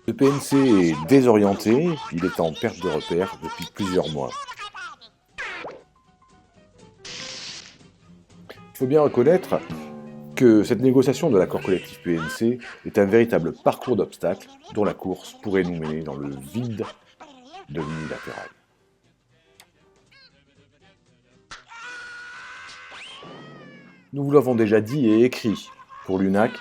Le PNC est désorienté, il est en perte de repère depuis plusieurs mois. Il faut bien reconnaître que cette négociation de l'accord collectif PNC est un véritable parcours d'obstacles dont la course pourrait nous mener dans le vide de l'unilatéral. Nous vous l'avons déjà dit et écrit, pour l'UNAC,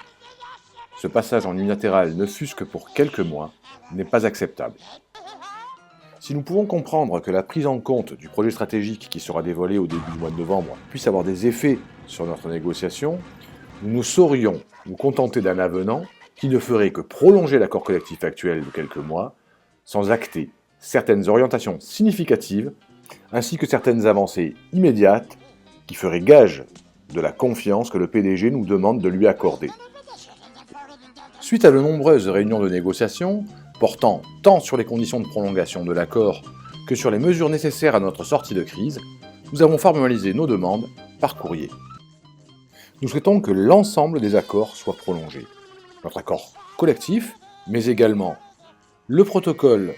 ce passage en unilatéral, ne fût-ce que pour quelques mois, n'est pas acceptable. Si nous pouvons comprendre que la prise en compte du projet stratégique qui sera dévoilé au début du mois de novembre puisse avoir des effets sur notre négociation, nous ne saurions nous contenter d'un avenant qui ne ferait que prolonger l'accord collectif actuel de quelques mois, sans acter certaines orientations significatives, ainsi que certaines avancées immédiates qui feraient gage de la confiance que le PDG nous demande de lui accorder. Suite à de nombreuses réunions de négociation, portant tant sur les conditions de prolongation de l'accord que sur les mesures nécessaires à notre sortie de crise, nous avons formalisé nos demandes par courrier. Nous souhaitons que l'ensemble des accords soient prolongés. Notre accord collectif, mais également le protocole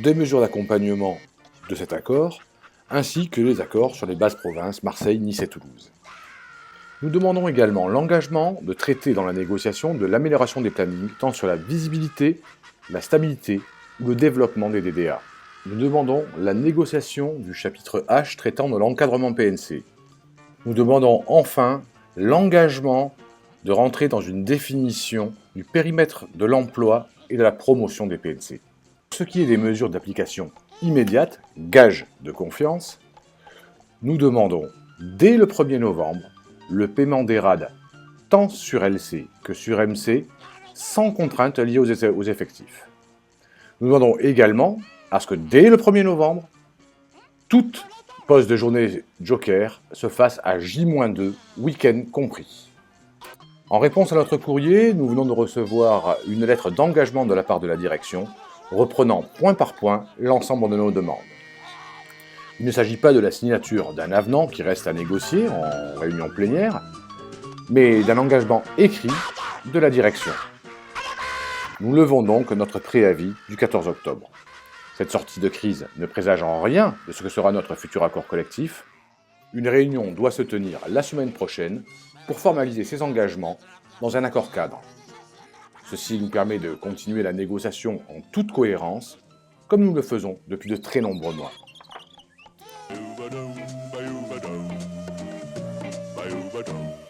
des mesures d'accompagnement de cet accord, ainsi que les accords sur les bases provinces Marseille, Nice et Toulouse. Nous demandons également l'engagement de traiter dans la négociation de l'amélioration des plannings, tant sur la visibilité, la stabilité ou le développement des DDA. Nous demandons la négociation du chapitre H traitant de l'encadrement PNC. Nous demandons enfin l'engagement de rentrer dans une définition du périmètre de l'emploi et de la promotion des PNC. Pour ce qui est des mesures d'application immédiate, gage de confiance, nous demandons dès le 1er novembre le paiement des RAD tant sur LC que sur MC sans contrainte liée aux effectifs. Nous demandons également à ce que dès le 1er novembre, toute pause de journée joker se fasse à J-2, week-end compris. En réponse à notre courrier, nous venons de recevoir une lettre d'engagement de la part de la direction, reprenant point par point l'ensemble de nos demandes. Il ne s'agit pas de la signature d'un avenant qui reste à négocier en réunion plénière, mais d'un engagement écrit de la direction. Nous levons donc notre préavis du 14 octobre. Cette sortie de crise ne présage en rien de ce que sera notre futur accord collectif. Une réunion doit se tenir la semaine prochaine pour formaliser ces engagements dans un accord cadre. Ceci nous permet de continuer la négociation en toute cohérence, comme nous le faisons depuis de très nombreux mois. Ba-dum, ba-dum, ba-dum. Ba-dum, ba-dum.